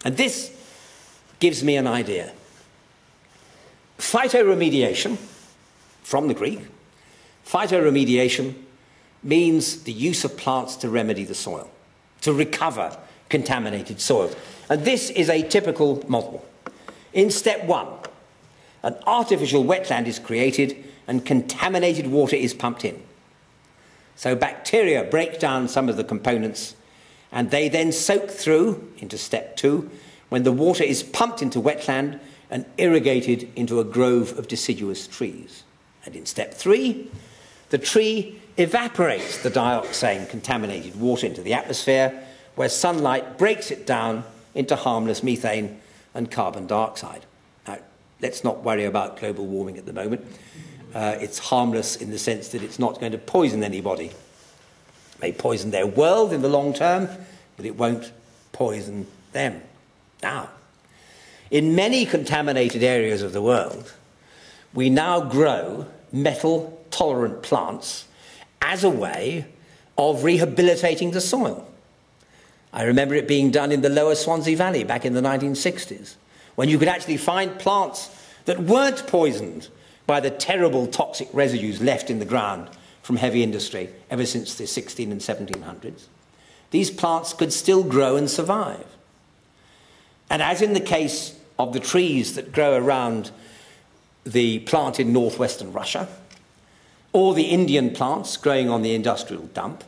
And this gives me an idea. Phytoremediation, from the Greek, phytoremediation means the use of plants to remedy the soil, to recover contaminated soils. And this is a typical model. In step one, an artificial wetland is created and contaminated water is pumped in. So bacteria break down some of the components and they then soak through into step two when the water is pumped into wetland and irrigated into a grove of deciduous trees. And in step three, the tree evaporates the dioxane contaminated water into the atmosphere where sunlight breaks it down into harmless methane and carbon dioxide. Now, let's not worry about global warming at the moment. It's harmless in the sense that it's not going to poison anybody. It may poison their world in the long term, but it won't poison them. Now, in many contaminated areas of the world, we now grow metal-tolerant plants as a way of rehabilitating the soil. I remember it being done in the lower Swansea Valley back in the 1960s, when you could actually find plants that weren't poisoned by the terrible toxic residues left in the ground from heavy industry ever since the 1600s and 1700s. These plants could still grow and survive. And as in the case of the trees that grow around the plant in northwestern Russia, or the Indian plants growing on the industrial dump,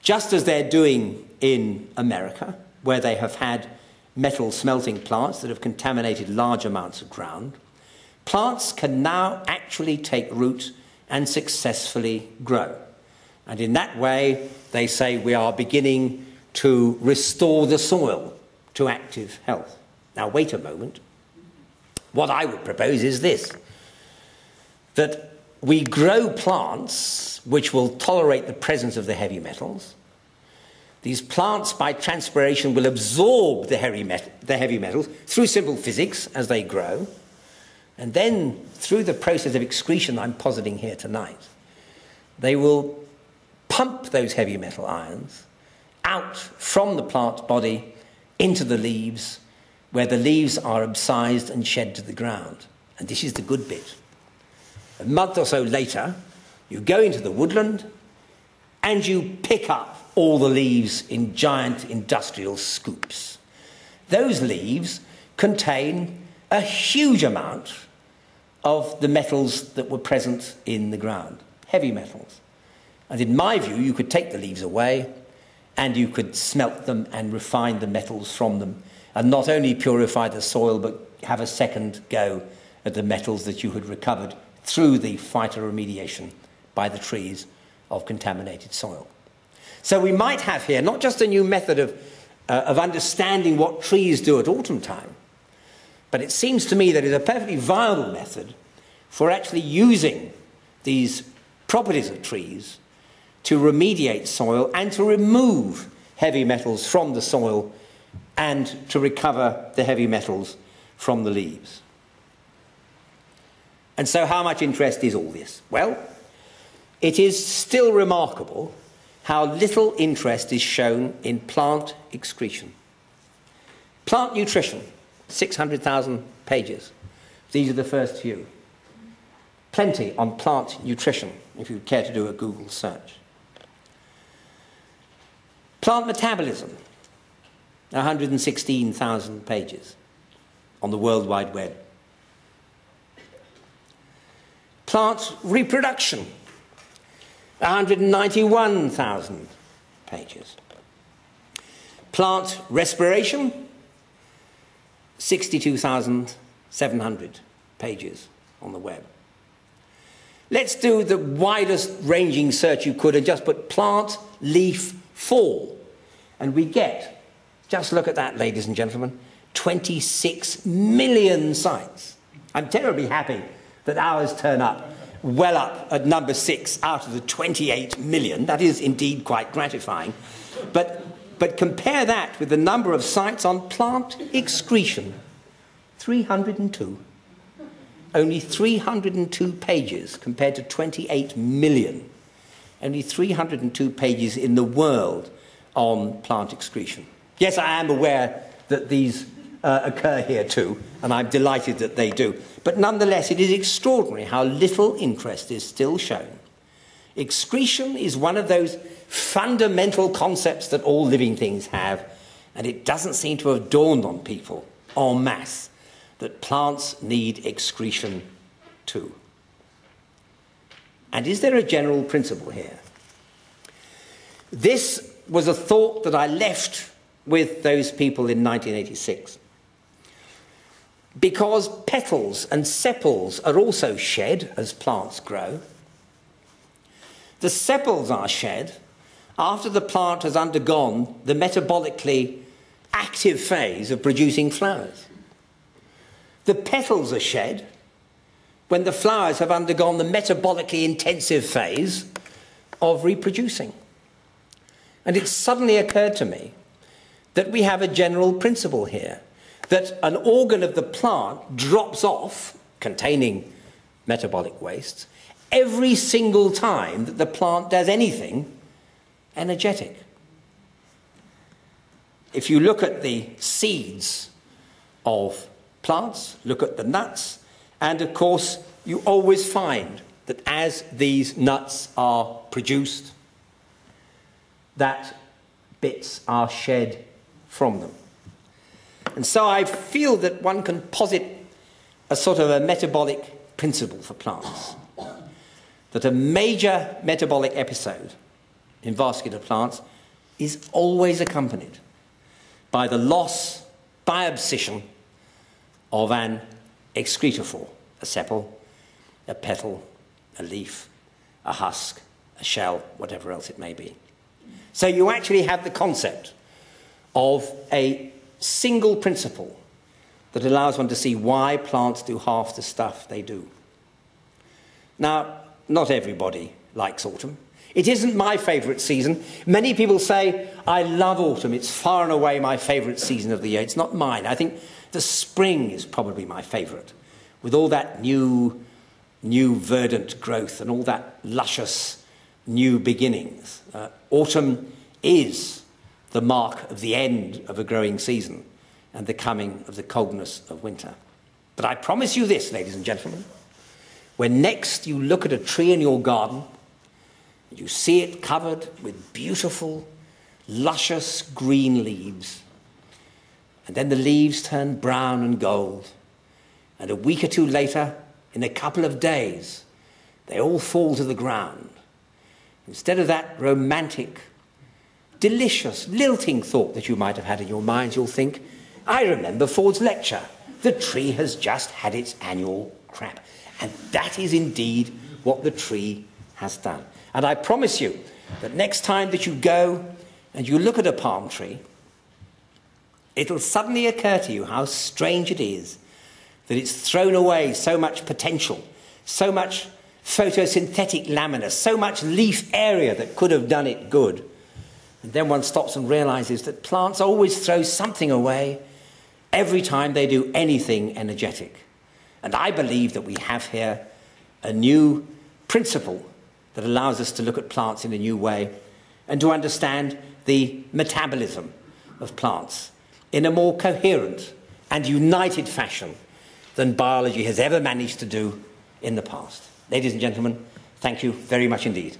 just as they're doing in America, where they have had metal smelting plants that have contaminated large amounts of ground, plants can now actually take root and successfully grow. And in that way, they say we are beginning to restore the soil to active health. Now, wait a moment. What I would propose is this, that we grow plants which will tolerate the presence of the heavy metals. These plants, by transpiration, will absorb the heavy metals through simple physics as they grow. And then, through the process of excretion I'm positing here tonight, they will pump those heavy metal ions out from the plant body into the leaves, where the leaves are abscised and shed to the ground. And this is the good bit. A month or so later, you go into the woodland and you pick up all the leaves in giant industrial scoops. Those leaves contain a huge amount of the metals that were present in the ground, heavy metals. And in my view, you could take the leaves away and you could smelt them and refine the metals from them, and not only purify the soil, but have a second go at the metals that you had recovered through the phytoremediation by the trees of contaminated soil. So we might have here not just a new method of understanding what trees do at autumn time, but it seems to me that it's a perfectly viable method for actually using these properties of trees to remediate soil and to remove heavy metals from the soil and to recover the heavy metals from the leaves. And so how much interest is all this? Well, it is still remarkable how little interest is shown in plant excretion. Plant nutrition, 600,000 pages. These are the first few. Plenty on plant nutrition, if you care to do a Google search. Plant metabolism, 116,000 pages on the World Wide Web. Plant reproduction, 191,000 pages. Plant respiration, 62,700 pages on the web. Let's do the widest ranging search you could and just put plant leaf fall. And we get, just look at that, ladies and gentlemen, 26 million sites. I'm terribly happy that ours turn up well up at number 6 out of the 28 million. That is indeed quite gratifying. But compare that with the number of sites on plant excretion, 302. Only 302 pages compared to 28 million. Only 302 pages in the world on plant excretion. Yes, I am aware that these occur here too, and I'm delighted that they do. But nonetheless, it is extraordinary how little interest is still shown. Excretion is one of those fundamental concepts that all living things have, and it doesn't seem to have dawned on people en masse that plants need excretion too. And is there a general principle here? This was a thought that I left with those people in 1986. Because petals and sepals are also shed as plants grow. The sepals are shed after the plant has undergone the metabolically active phase of producing flowers. The petals are shed when the flowers have undergone the metabolically intensive phase of reproducing. And it suddenly occurred to me that we have a general principle here, that an organ of the plant drops off, containing metabolic wastes, every single time that the plant does anything energetic. If you look at the seeds of plants, look at the nuts, and of course you always find that as these nuts are produced, that bits are shed from them. And so I feel that one can posit a sort of a metabolic principle for plants, that a major metabolic episode in vascular plants is always accompanied by the loss, by abscission, of an excretophore, a sepal, a petal, a leaf, a husk, a shell, whatever else it may be. So you actually have the concept of a single principle that allows one to see why plants do half the stuff they do. Now, not everybody likes autumn. It isn't my favourite season. Many people say, I love autumn. It's far and away my favourite season of the year. It's not mine. I think the spring is probably my favourite, with all that new verdant growth and all that luscious new beginnings. Autumn is the mark of the end of a growing season and the coming of the coldness of winter. But I promise you this, ladies and gentlemen, when next you look at a tree in your garden, you see it covered with beautiful, luscious green leaves, and then the leaves turn brown and gold, and a week or two later, in a couple of days, they all fall to the ground. Instead of that romantic, delicious, lilting thought that you might have had in your minds, you'll think, I remember Ford's lecture. The tree has just had its annual crap. And that is indeed what the tree has done. And I promise you that next time that you go and you look at a palm tree, it'll suddenly occur to you how strange it is that it's thrown away so much potential, so much photosynthetic lamina, so much leaf area that could have done it good. And then one stops and realizes that plants always throw something away every time they do anything energetic. And I believe that we have here a new principle that allows us to look at plants in a new way and to understand the metabolism of plants in a more coherent and united fashion than biology has ever managed to do in the past. Ladies and gentlemen, thank you very much indeed.